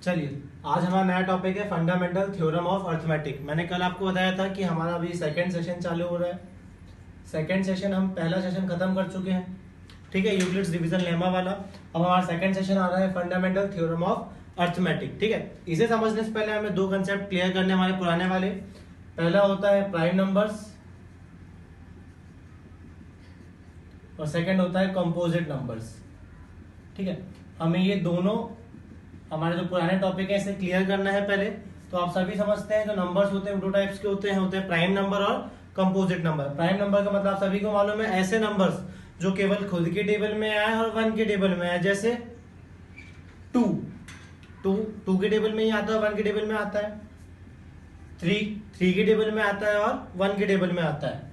चलिए, आज हमारा नया टॉपिक है फंडामेंटल थ्योरम ऑफ अर्थमेटिक। मैंने कल आपको बताया था कि हमारा अभी सेकंड सेशन चालू हो रहा है। सेकंड सेशन हम पहला सेशन खत्म कर चुके हैं, ठीक है, यूक्लिड्स डिवीजन लेमा वाला। अब हमारा सेकंड सेशन आ रहा है फंडामेंटल थ्योरम ऑफ अर्थमेटिक, ठीक है। इसे समझने से पहले हमें दो कंसेप्ट क्लियर करने हमारे पुराने वाले। पहला होता है प्राइम नंबर्स और सेकंड होता है कंपोजिट नंबर्स, ठीक है। हमें ये दोनों हमारे जो पुराने टॉपिक है इसे क्लियर करना है पहले। तो आप सभी समझते हैं जो नंबर्स होते हैं दो टाइप्स के होते हैं प्राइम नंबर और कंपोजिट नंबर। प्राइम नंबर का मतलब सभी को मालूम है, ऐसे नंबर्स जो केवल खुद के टेबल में आए और वन के टेबल में आए। जैसे टू के टेबल में ही आता है, वन के टेबल में आता है। थ्री के टेबल में आता है और वन के टेबल में आता है।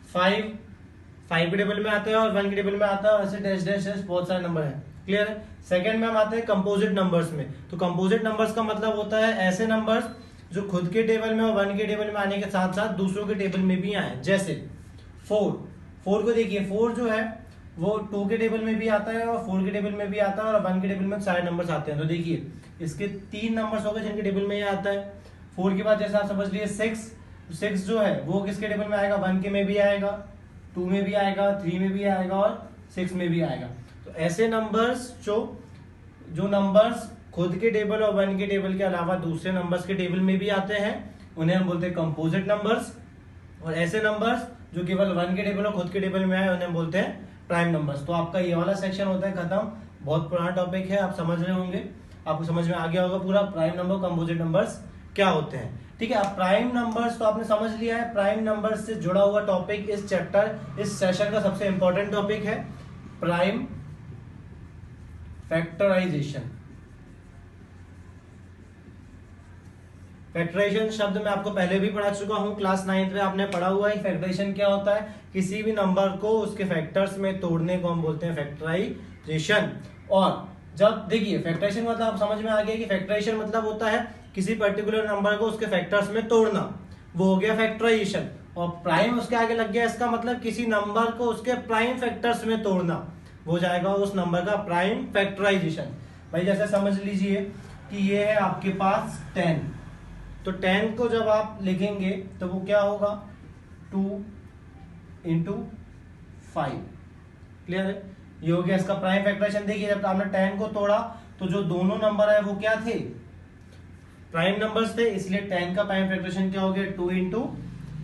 फाइव के टेबल में आता है और वन के टेबल में आता है। और ऐसे डैश डैश डैश बहुत सारे नंबर हैं, क्लियर है। सेकंड में हम आते हैं कंपोजिट नंबर्स में। तो कंपोजिट नंबर्स का मतलब होता है ऐसे नंबर्स जो खुद के टेबल में और वन के टेबल में आने के साथ साथ दूसरों के टेबल में भी आए। जैसे फोर को देखिए, फोर जो है वो टू के टेबल में भी आता है और फोर के टेबल में भी आता है और वन के टेबल में सारे नंबर्स आते हैं। तो देखिए इसके तीन नंबर्स हो गए जिनके टेबल में ये आता है। फोर के बाद जैसे आप समझ लीजिए सिक्स जो है वो किसके टेबल में आएगा, वन के में भी आएगा, टू में भी आएगा, थ्री में भी आएगा और सिक्स में भी आएगा। तो ऐसे नंबर्स जो नंबर्स खुद के टेबल और वन के टेबल के अलावा दूसरे नंबर्स के टेबल में भी आते हैं उन्हें हम बोलते हैं कंपोजिट नंबर्स। और ऐसे नंबर्स जो केवल वन के टेबल और खुद के टेबल में आए उन्हें हम बोलते हैं प्राइम नंबर्स। तो आपका ये वाला सेक्शन होता है खत्म। बहुत पुराना टॉपिक है, आप समझ रहे होंगे, आपको समझ में आ गया होगा पूरा प्राइम नंबर कंपोजिट नंबर्स क्या होते हैं, ठीक है। अब प्राइम नंबर्स तो आपने समझ लिया है। प्राइम नंबर्स से जुड़ा हुआ टॉपिक इस चैप्टर इस सेशन का सबसे इंपॉर्टेंट टॉपिक है प्राइम फैक्टराइजेशन। फैक्टराइजेशन शब्द मैं आपको पहले भी पढ़ा चुका हूं, क्लास 9th में आपने पढ़ा हुआ है। फैक्टराइजेशन क्या होता है, किसी भी नंबर को उसके फैक्टर्स में तोड़ने को हम बोलते हैं फैक्टराइजेशन। और जब देखिए फैक्टराइजेशन मतलब आप समझ में आ गया कि फैक्टराइजेशन मतलब होता है किसी पर्टिकुलर नंबर को उसके फैक्टर्स में तोड़ना, वो हो गया फैक्टराइजेशन। और प्राइम उसके आगे लग गया, इसका मतलब किसी नंबर को उसके प्राइम फैक्टर्स में तोड़ना, वो जाएगा उस नंबर का प्राइम फैक्टराइजेशन। भाई जैसे समझ लीजिए कि ये है आपके पास 10, तो 10 को जब आप लिखेंगे तो वो क्या होगा 2 × 5, क्लियर है। ये हो गया इसका प्राइम फैक्टराइजेशन। देखिए जब आपने 10 को तोड़ा तो जो दोनों नंबर है वो क्या थे, प्राइम नंबर्स थे, इसलिए 10 का प्राइम फैक्टराइजेशन क्या हो गया 2 ×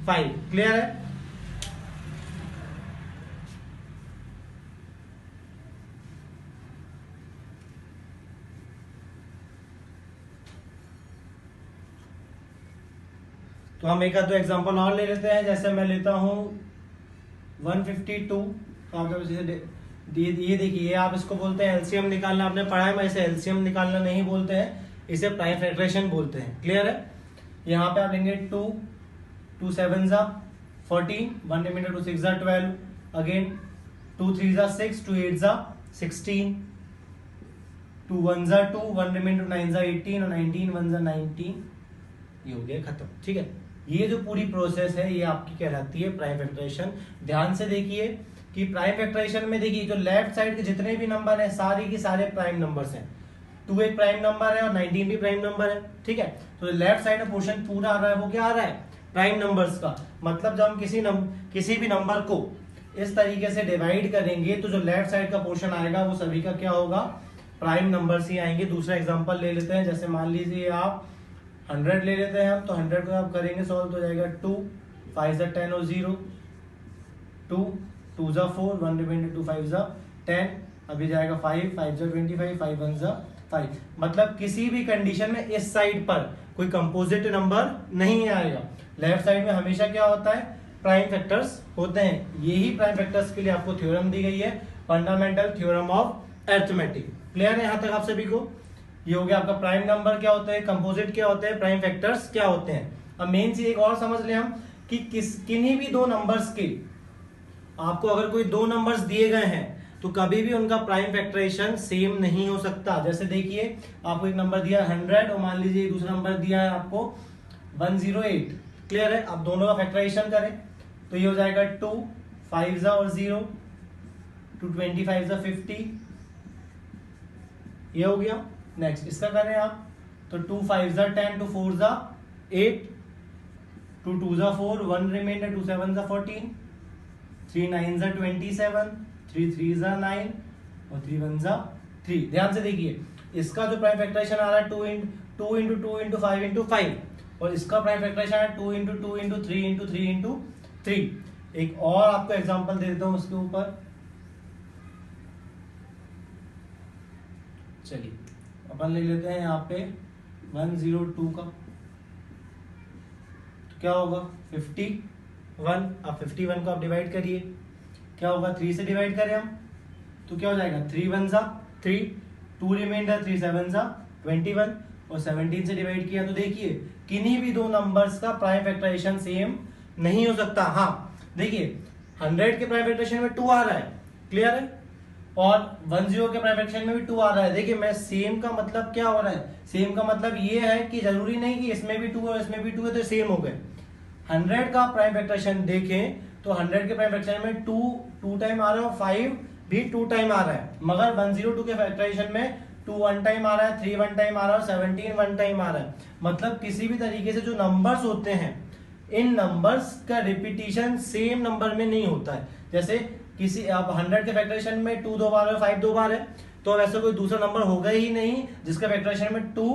5, क्लियर है। तो हम एक आध दो एग्जांपल और ले लेते हैं। जैसे मैं लेता हूं 152। तो आप जब ये देखिए, आप इसको बोलते हैं एलसीएम निकालना, आपने पढ़ा है, मैं इसे एलसीएम निकालना नहीं बोलते हैं, इसे प्राइम फैक्टराइजेशन बोलते हैं, क्लियर है। यहाँ पे आप लेंगे 2 7 14, 1 रिमाइंडर 2 6 12, अगेन 2 3 6, 2 8 16, 2 1 2, 1 रिमाइंडर 9 18 और 19 1 19। ये हो गया खत्म, ठीक है। ये जो पूरी प्रोसेस है ये आपकी कहलाती है प्राइम फैक्टराइजेशन। ध्यान से देखिए कि प्राइम फैक्टराइजेशन में देखिए जो लेफ्ट साइड के जितने भी नंबर हैं सारे के सारे प्राइम नंबर्स हैं। 2 एक प्राइम नंबर है और 19 भी प्राइम नंबर है, ठीक है। तो लेफ्ट साइड का पोर्शन पूरा आ रहा है वो क्या आ रहा है, प्राइम नंबर्स का। मतलब जब हम किसी भी नंबर को इस तरीके से डिवाइड करेंगे तो जो लेफ्ट साइड का पोर्शन आएगा वो सभी का क्या होगा, प्राइम नंबर्स ही आएंगे। दूसरा एग्जाम्पल ले लेते हैं। जैसे मान लीजिए आप 100 ले लेते हैं हम, तो 100 को आप करेंगे सॉल्व तो जाएगा 2 5 10 और 0, 2 2 4, 1 रिमाइंडर 2 5 10, अभी जाएगा 5 5 25, 5 1 5। मतलब किसी भी कंडीशन में इस साइड पर कोई कंपोजिट नंबर नहीं आएगा। लेफ्ट साइड में हमेशा क्या होता है, प्राइम फैक्टर्स होते हैं। यही प्राइम फैक्टर्स के लिए आपको थ्योरम दी गई है, fundamental theorem of arithmetic. Clear है यहाँ तक आप सभी को। ये हो गया आपका प्राइम नंबर क्या होते हैं, कंपोजिट क्या होते हैं, प्राइम फैक्टर्स क्या होते हैं। अब मेन चीज एक और समझ ले हम कि किन्हीं भी दो नंबर्स के, आपको अगर कोई दो नंबर्स दिए गए हैं तो कभी भी उनका प्राइम फैक्टराइजेशन सेम नहीं हो सकता। जैसे देखिए आपको एक नंबर दिया 100 और मान लीजिए दूसरा नंबर दिया है आपको 108, क्लियर है। अब दोनों का फैक्टराइजेशन करें तो ये हो जाएगा 2 5 और 0, 2 25 50, ये हो गया। नेक्स्ट इसका करें आप तो 2 5 जा 10, 2 4 जा 8, 2 2 जा 4, 1 रिमाइंडर, 2 7 जा 14, 3 9 जा 27, 3 3 जा 9 और 3 1 जा 3। ध्यान से देखिए, इसका जो प्राइम फैक्टराइजेशन आ रहा है 2 इंटू 2 इंटू 5 इंटू 5, और इसका प्राइम फैक्टराइजेशन है 2 इंटू 2 इंटू 3 इंटू 3 इंटू 3। एक और आपको एग्जांपल दे देता हूं उसके ऊपर। चलिए अपन ले लेते हैं यहाँ पे 102 का, तो क्या होगा 51। अब 51 को आप डिवाइड करिए, क्या होगा 3 से डिवाइड करें हम तो क्या हो जाएगा 3 1 जा 3, 2 रिमाइंडर, 3 7 जा 21, और 17 से डिवाइड किया तो देखिए किन्हीं भी दो नंबर्स का प्राइम फैक्टराइजेशन सेम नहीं हो सकता। हाँ देखिए 100 के प्राइम फैक्टराइजेशन में 2 आ रहा है, क्लियर है, और 10 के प्राइम फैक्टराइजेशन में भी 2 आ रहा है। देखिए मैं सेम का मतलब क्या हो रहा है, सेम का मतलब ये है कि जरूरी नहीं कि इसमें भी 2 और इसमें भी 2 है तो सेम हो गए। 100 का प्राइम फैक्टराइजेशन देखें तो 100 के प्राइम फैक्टराइजेशन में 2 टाइम आ रहा है और 5 भी 2 टाइम आ रहा है, मगर 102 के फैक्टराइजेशन में 2 1 टाइम आ रहा है, 3 1 टाइम आ रहा है और 17 1 टाइम आ रहा है। मतलब किसी भी तरीके से जो नंबर्स होते हैं, इन नंबर्स का रिपीटिशन सेम नंबर में नहीं होता है। जैसे किसी अब 100 के फैक्टराइजेशन में 2 2 बार है, 5 2 बार है, तो अब ऐसा कोई दूसरा नंबर होगा ही नहीं जिसका फैक्टराइजेशन में 2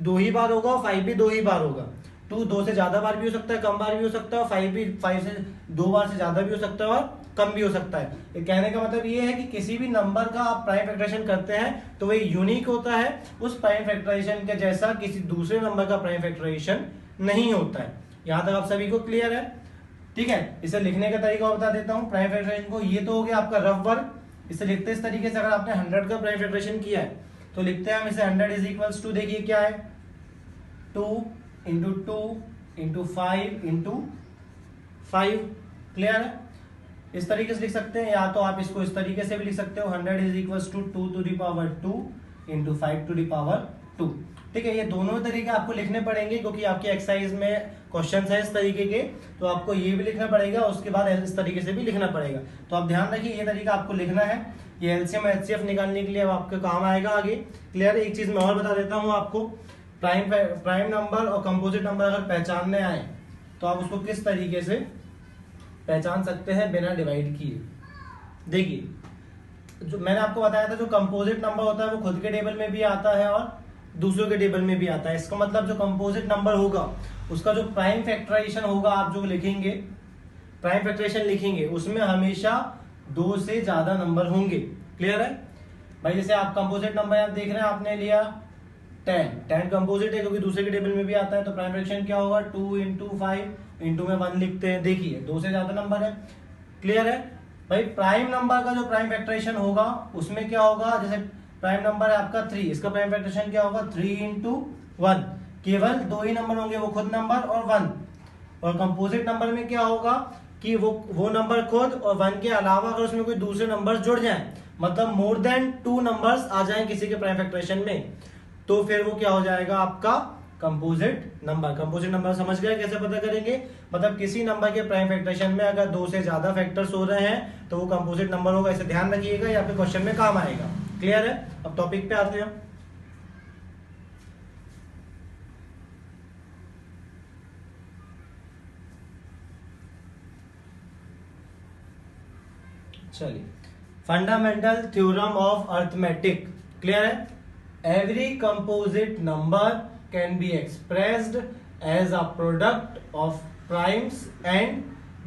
2 ही बार होगा और 5 भी 2 ही बार होगा। 2 2 से ज्यादा बार भी हो सकता है, कम बार भी हो सकता है, और 5 भी 5 से 2 बार से ज्यादा भी हो सकता है और कम भी हो सकता है। ये कहने का मतलब ये है कि किसी भी नंबर का आप प्राइम फैक्टराइजेशन करते हैं तो वही यूनिक होता है, उस प्राइम फैक्टराइजेशन के जैसा किसी दूसरे नंबर का प्राइम फैक्टराइजेशन नहीं होता है। यहां तक आप सभी को क्लियर है? ठीक है, इसे लिखने का तरीका बता देता हूं प्राइम फैक्टराइजेशन को। ये तो हो गया आपका रफ वर्क, इसे लिखते इस तरीके से। अगर आपने 100 का प्राइम फैक्टराइजेशन किया है तो लिखते हैं हम इसे 100 इज इक्वल्स टू, देखिए क्या है 2 इंटू 2 इंटू 5 इंटू 5, क्लियर है? इस तरीके से लिख सकते हैं, या तो आप इसको इस तरीके से भी लिख सकते हो 100 is equals to 2 to the power 2 into 5 to the power 2। ठीक है, ये दोनों तरीके आपको लिखने पड़ेंगे क्योंकि आपके एक्सरसाइज में क्वेश्चन है इस तरीके के, तो आपको ये भी लिखना पड़ेगा, उसके बाद इस तरीके से भी लिखना पड़ेगा। तो आप ध्यान रखिए ये तरीका आपको लिखना है, ये एलसीएम एचसीएफ निकालने के लिए अब आपके काम आएगा आगे। क्लियर है? एक चीज मैं और बता देता हूँ आपको, प्राइम नंबर और कंपोजिट नंबर अगर पहचानने आए तो आप उसको किस तरीके से पहचान सकते हैं बिना डिवाइड किए। देखिए जो मैंने आपको बताया था, जो कंपोजिट नंबर होता है वो खुद के टेबल में भी आता है और दूसरों के टेबल में भी आता है। इसका मतलब जो कंपोजिट नंबर होगा उसका जो प्राइम फैक्टराइजेशन होगा, आप जो लिखेंगे प्राइम फैक्टराइजेशन लिखेंगे उसमें हमेशा 2 से ज्यादा नंबर होंगे। क्लियर है भाई? जैसे आप कंपोजिट नंबर आप देख रहे हैं, आपने लिया 10 कंपोजिट है क्योंकि दूसरे के टेबल में भी आता है, तो प्राइम फैक्टराइजेशन क्या होगा 2 इंटू 5 इंटू में 1 लिखते हैं। देखिए 2 से ज्यादा नंबर है। क्लियर है भाई? प्राइम नंबर का जो प्राइम फैक्टराइजेशन होगा उसमें क्या होगा, जैसे प्राइम नंबर है आपका 3, इसका प्राइम फैक्टराइजेशन क्या होगा 3 इंटू 1, केवल 2 ही नंबर होंगे, वो खुद नंबर और 1। और कंपोजिट नंबर में क्या होगा कि वो नंबर खुद और 1 के अलावा अगर उसमें कोई दूसरे नंबर जुड़ जाएं, मतलब मोर देन 2 नंबर्स आ जाएं किसी के प्राइम फैक्टराइजेशन में, तो फिर वो क्या हो जाएगा आपका कंपोजिट नंबर। कंपोजिट नंबर समझ गए कैसे पता करेंगे? मतलब किसी नंबर के प्राइम फैक्टराइजेशन में अगर 2 से ज्यादा फैक्टर्स हो रहे हैं तो वो कंपोजिट नंबर होगा। इसे ध्यान रखिएगा, ये आपके क्वेश्चन में काम आएगा। क्लियर है? अब टॉपिक पे आते हैं। चलिए, fundamental theorem of arithmetic. Clear है? Every composite number can be expressed as a product of primes and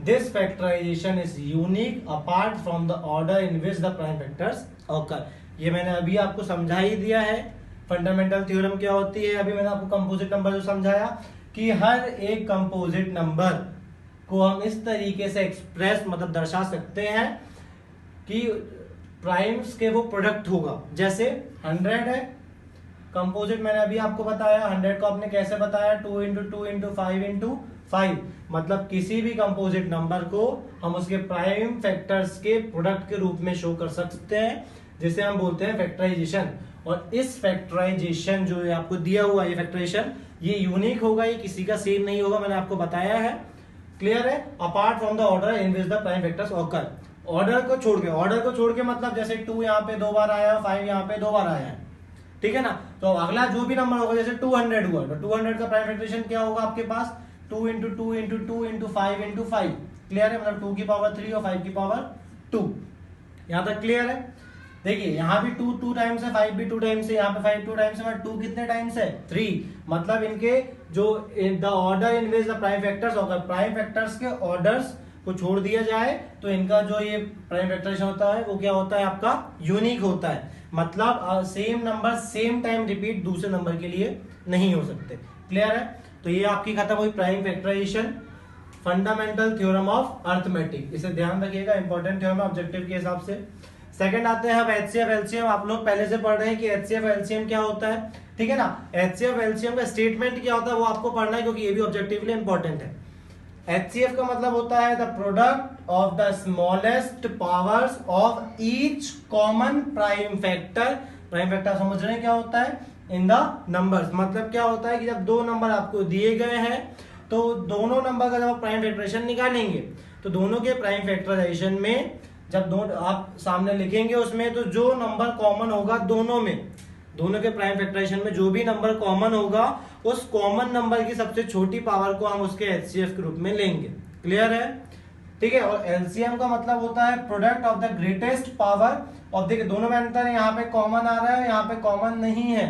this factorisation is unique apart from the order in which the prime factors occur. ये मैंने अभी आपको समझा ही दिया है fundamental theorem क्या होती है। अभी मैंने आपको कंपोजिट नंबर जो समझाया कि हर एक कंपोजिट नंबर को हम इस तरीके से एक्सप्रेस मतलब दर्शा सकते हैं कि प्राइम्स के वो प्रोडक्ट होगा। जैसे 100 है कंपोजिट, मैंने अभी आपको बताया 100 को आपने कैसे बताया 2 इंटू 2 इंटू 5 इंटू 5, मतलब किसी भी कंपोजिट नंबर को हम उसके प्राइम फैक्टर्स के प्रोडक्ट के रूप में शो कर सकते हैं, जिसे हम बोलते हैं फैक्टराइजेशन। और इस फैक्टराइजेशन जो है आपको दिया हुआ ये फैक्टराइजेशन, ये यूनिक होगा, ये किसी का सेम नहीं होगा, मैंने आपको बताया है। क्लियर है? Apart from the order in which the prime factors occur. Order को छोड़ के मतलब जैसे 2 यहाँ पे 2 बार आया, 5 यहाँ पे 2 बार आया है, ठीक है ना। तो अगला जो भी नंबर होगा, जैसे 200 हुआ तो 200 का प्राइम फैक्टराइजेशन क्या होगा आपके पास, 2 into 2 into 2 into 5 into 5। Clear है, मतलब 2 की पावर 3 और 5 की पावर 2। यहां तक क्लियर है। देखिए यहाँ भी 2 2 टाइम्स है, 5 भी 2 टाइम्स है, यहाँ पे 5 2 टाइम्स है, 2 कितने टाइम्स है 3। मतलब इनके जो the order in which the prime factors, अगर प्राइम फैक्टर्स के ऑर्डर्स को छोड़ दिया जाए तो इनका जो ये प्राइम फैक्टराइजेशन होता है वो क्या होता है आपका, यूनिक होता है। मतलब same number same time repeat दूसरे नंबर के लिए नहीं हो सकते। क्लियर है। तो ये आपकी खत्म हुई prime factorization, fundamental theorem of arithmetic. इसे ध्यान रखिएगा, इंपॉर्टेंट थ्योरम ऑब्जेक्टिव के हिसाब से। सेकंड आते हैं अब एचसीएफ एलसीएम। आप लोग पहले से पढ़ रहे हैं कि एचसीएफ एलसीएम क्या होता है, ठीक है ना। एचसीएफ एलसीएम का स्टेटमेंट क्या होता है वो आपको पढ़ना है, क्योंकि ये भी ऑब्जेक्टिवली इंपॉर्टेंट है। एचसीएफ का मतलब होता है the product of the smallest powers of each common prime factor. Prime factor समझ रहे हैं क्या होता है, इन द नंबर्स। मतलब क्या होता है कि जब दो नंबर आपको दिए गए हैं तो दोनों नंबर का जब आप प्राइम फैक्टराइजेशन निकालेंगे तो दोनों के प्राइम फैक्टराइजेशन में जब दोनों आप सामने लिखेंगे उसमें, तो जो नंबर कॉमन होगा दोनों में, दोनों के प्राइम फैक्टराइजेशन में जो भी नंबर कॉमन होगा उस कॉमन नंबर की सबसे छोटी पावर को हम उसके एचसीएफ के रूप में लेंगे। क्लियर है, ठीक है। और एलसीएम का मतलब होता है product of the greatest power of, देखिए दोनों में अंतर है, यहाँ पे कॉमन आ रहा है, यहाँ पे कॉमन नहीं है।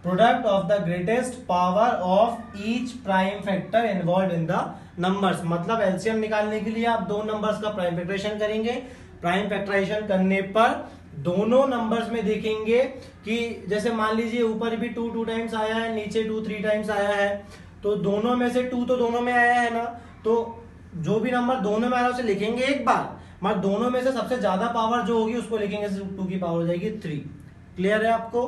Product of the greatest power of each prime factor involve in the numbers. मतलब एलसीएम निकालने के लिए आप दो नंबर्स का प्राइम फैक्टराइजेशन करेंगे। प्राइम फैक्टराइजेशन करने पर दोनों नंबर्स में देखेंगे कि जैसे मान लीजिए ऊपर भी 2 2 टाइम्स आया है, नीचे 2 3 टाइम्स आया है, तो दोनों में से 2 तो दोनों में आया है ना, तो जो भी नंबर दोनों में आ रहा है उसे लिखेंगे एक बार, मगर दोनों में से सबसे ज्यादा पावर जो होगी उसको लिखेंगे, 2 की पावर हो जाएगी 3। क्लियर है आपको।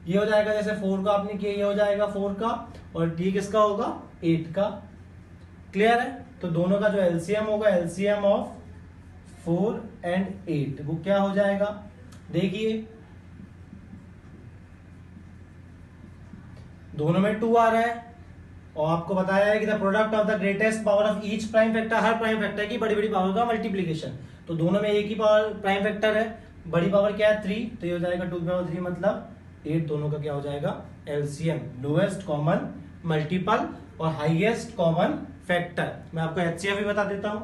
ये हो जाएगा, जैसे 4 का आपने किया, ये हो जाएगा 4 का, और डी किसका होगा 8 का। क्लियर है। तो दोनों का जो एलसीएम होगा, एलसीएम ऑफ 4 एंड 8 वो क्या हो जाएगा, देखिए दोनों में 2 आ रहा है, और आपको बताया है कि the product of the greatest power of each prime factor, her prime factor की बड़ी बड़ी पावर का मल्टीप्लीकेशन। तो दोनों में एक ही पावर प्राइम फैक्टर है, बड़ी पावर क्या है 3, तो ये हो जाएगा 2 की पावर 3 मतलब 8। दोनों का क्या हो जाएगा एलसीएम, लोएस्ट कॉमन मल्टीपल और हाईएस्ट कॉमन फैक्टर। मैं आपको एचसीएफ भी बता देता हूं,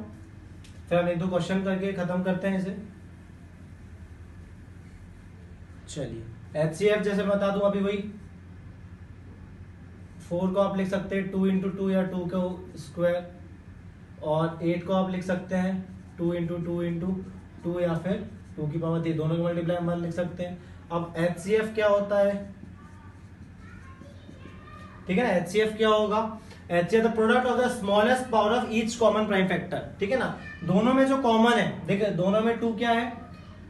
फिर हम एक दो क्वेश्चन करके खत्म करते हैं इसे। चलिए एचसीएफ जैसे बता दूं अभी वही, 4 को आप लिख सकते हैं 2 इंटू 2 या 2 का स्क्वायर, और 8 को आप लिख सकते हैं 2 इंटू 2 इंटू 2 या फिर 2 की पावर 3, दोनों के मल्टीप्लाई हम लिख सकते हैं। अब एचसीएफ क्या होता है, ठीक है ना। एचसीएफ क्या होगा, HCF the product of the smallest power of each common prime factor, ठीक है ना। दोनों में जो कॉमन है, देखिए दोनों में 2 क्या है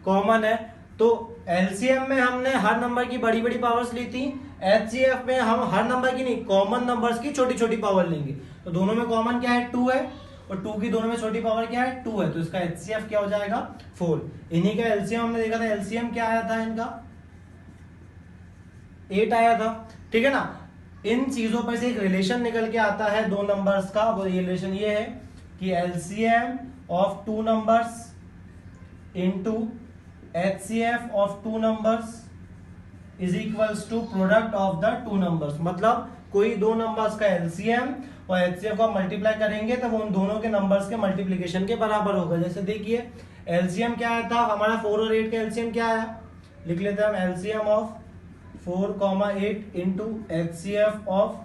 कॉमन है, तो एलसीएम में हमने हर नंबर की बड़ी बड़ी पावर्स ली थी, एचसीएफ में हम हर नंबर की नहीं, कॉमन नंबर्स की छोटी छोटी पावर लेंगे। तो दोनों में कॉमन क्या है 2 है, और 2 की दोनों में छोटी पावर क्या है 2 है, तो इसका एचसीएफ क्या हो जाएगा 4। इन्हीं का एलसीएम हमने देखा था, एलसीएम क्या आया था इनका 8 आया था, ठीक है ना। इन चीजों पर से एक रिलेशन निकल के आता है दो नंबर्स का, वो रिलेशन ये है कि LCM of 2 numbers into HCF of 2 numbers is equals to product of the 2 numbers. मतलब कोई दो नंबर्स का एलसीएम और एचसीएफ को मल्टीप्लाई करेंगे तो वो उन दोनों के नंबर्स के मल्टीप्लीकेशन के बराबर होगा। जैसे देखिए एलसीएम क्या आया था हमारा, 4 और 8 का एलसीएम क्या आया, लिख लेते हैं हम LCM of 4,8 into HCF of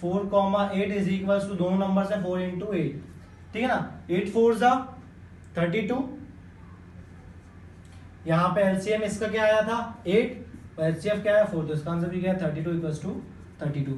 4,8 is equal to दोनों नंबर से 4 इंटू 8, ठीक है ना। 8 4 जा 32, यहां पे एलसीएम इसका क्या आया था 8 और एचसीएफ क्या है 4, तो इसका आंसर भी क्या है 32 इक्वल टू 32।